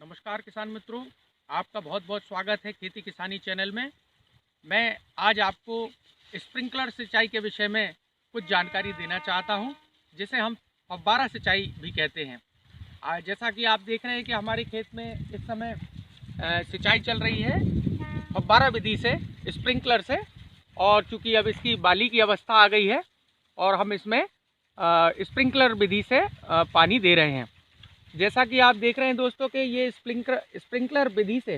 नमस्कार किसान मित्रों, आपका बहुत बहुत स्वागत है खेती किसानी चैनल में। मैं आज आपको स्प्रिंकलर सिंचाई के विषय में कुछ जानकारी देना चाहता हूं, जिसे हम फव्वारा सिंचाई भी कहते हैं। जैसा कि आप देख रहे हैं कि हमारे खेत में इस समय सिंचाई चल रही है फव्वारा विधि से, स्प्रिंकलर से। और चूँकि अब इसकी बाली की अवस्था आ गई है और हम इसमें स्प्रिंकलर विधि से पानी दे रहे हैं। जैसा कि आप देख रहे हैं दोस्तों कि ये स्प्रिंकलर विधि से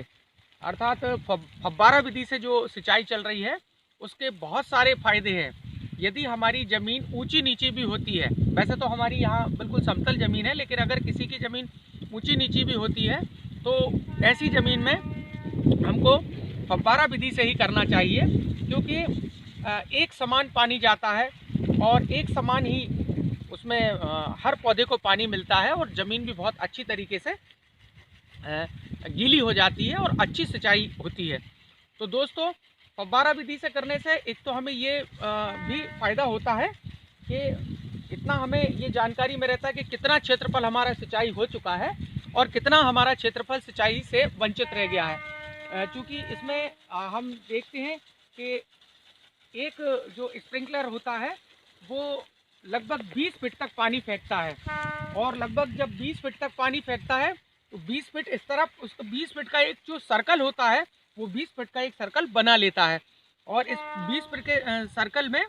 अर्थात फव्वारा विधि से जो सिंचाई चल रही है उसके बहुत सारे फायदे हैं। यदि हमारी ज़मीन ऊंची नीची भी होती है, वैसे तो हमारी यहाँ बिल्कुल समतल ज़मीन है, लेकिन अगर किसी की ज़मीन ऊंची नीची भी होती है तो ऐसी ज़मीन में हमको फव्वारा विधि से ही करना चाहिए, क्योंकि एक समान पानी जाता है और एक समान ही उसमें हर पौधे को पानी मिलता है और ज़मीन भी बहुत अच्छी तरीके से गीली हो जाती है और अच्छी सिंचाई होती है। तो दोस्तों, फव्वारा विधि से करने से एक तो हमें ये भी फ़ायदा होता है कि इतना हमें ये जानकारी में रहता है कि कितना क्षेत्रफल हमारा सिंचाई हो चुका है और कितना हमारा क्षेत्रफल सिंचाई से वंचित रह गया है। चूँकि इसमें हम देखते हैं कि एक जो स्प्रिंकलर होता है वो लगभग 20 फीट तक पानी फेंकता है, और लगभग जब 20 फीट तक पानी फेंकता है तो 20 फीट इस तरफ, उसको 20 फीट का एक जो सर्कल होता है वो 20 फीट का एक सर्कल बना लेता है। और इस 20 फीट के सर्कल में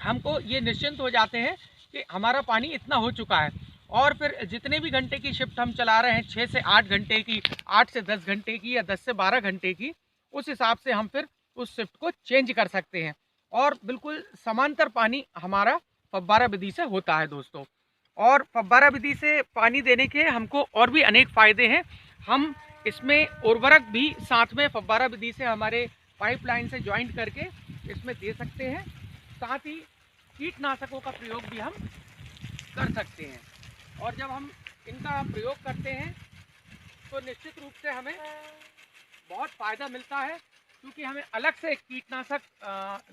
हमको ये निश्चिंत हो जाते हैं कि हमारा पानी इतना हो चुका है। और फिर जितने भी घंटे की शिफ्ट हम चला रहे हैं, 6 से 8 घंटे की, 8 से 10 घंटे की या 10 से 12 घंटे की, उस हिसाब से हम फिर उस शिफ्ट को चेंज कर सकते हैं और बिल्कुल समांतर पानी हमारा फव्वारा विधि से होता है दोस्तों। और फव्वारा विधि से पानी देने के हमको और भी अनेक फ़ायदे हैं। हम इसमें उर्वरक भी साथ में फव्वारा विधि से हमारे पाइपलाइन से ज्वाइंट करके इसमें दे सकते हैं। साथ ही कीटनाशकों का प्रयोग भी हम कर सकते हैं। और जब हम इनका प्रयोग करते हैं तो निश्चित रूप से हमें बहुत फ़ायदा मिलता है, क्योंकि हमें अलग से कीटनाशक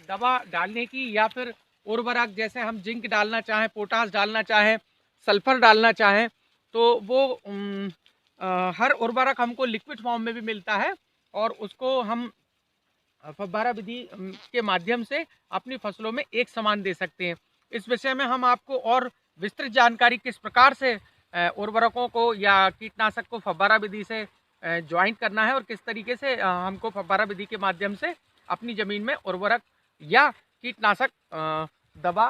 दवा डालने की या फिर उर्वरक, जैसे हम जिंक डालना चाहें, पोटास डालना चाहें, सल्फर डालना चाहें, तो वो हर उर्वरक हमको लिक्विड फॉर्म में भी मिलता है और उसको हम फव्वारा विधि के माध्यम से अपनी फसलों में एक समान दे सकते हैं। इस विषय में हम आपको और विस्तृत जानकारी किस प्रकार से उर्वरकों को या कीटनाशक को फव्वारा विधि से ज्वाइंट करना है और किस तरीके से हमको फव्वारा विधि के माध्यम से अपनी ज़मीन में उर्वरक या कीटनाशक दवा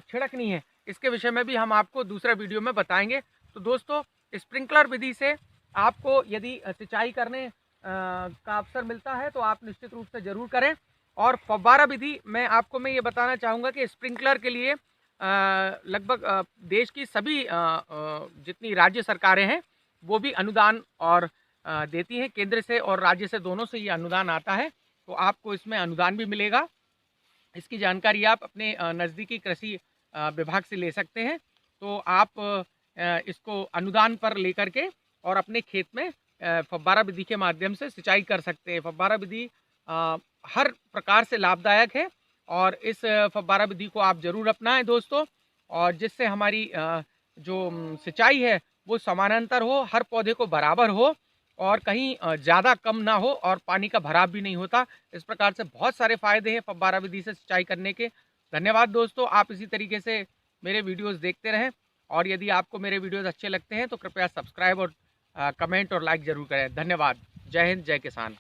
छिड़कनी है, इसके विषय में भी हम आपको दूसरा वीडियो में बताएंगे। तो दोस्तों, स्प्रिंकलर विधि से आपको यदि सिंचाई करने का अवसर मिलता है तो आप निश्चित रूप से ज़रूर करें। और फव्वारा विधि में आपको मैं ये बताना चाहूँगा कि स्प्रिंकलर के लिए लगभग देश की सभी जितनी राज्य सरकारें हैं वो भी अनुदान और देती हैं। केंद्र से और राज्य से दोनों से ये अनुदान आता है, तो आपको इसमें अनुदान भी मिलेगा। इसकी जानकारी आप अपने नज़दीकी कृषि विभाग से ले सकते हैं। तो आप इसको अनुदान पर लेकर के और अपने खेत में फव्वारा विधि के माध्यम से सिंचाई कर सकते हैं। फव्वारा विधि हर प्रकार से लाभदायक है और इस फव्वारा विधि को आप ज़रूर अपनाएं दोस्तों, और जिससे हमारी जो सिंचाई है वो समानांतर हो, हर पौधे को बराबर हो और कहीं ज़्यादा कम ना हो और पानी का भराव भी नहीं होता। इस प्रकार से बहुत सारे फ़ायदे हैं फव्वारा विधि से सिंचाई करने के। धन्यवाद दोस्तों, आप इसी तरीके से मेरे वीडियोस देखते रहें, और यदि आपको मेरे वीडियोस अच्छे लगते हैं तो कृपया सब्सक्राइब और कमेंट और लाइक ज़रूर करें। धन्यवाद। जय हिंद, जय किसान।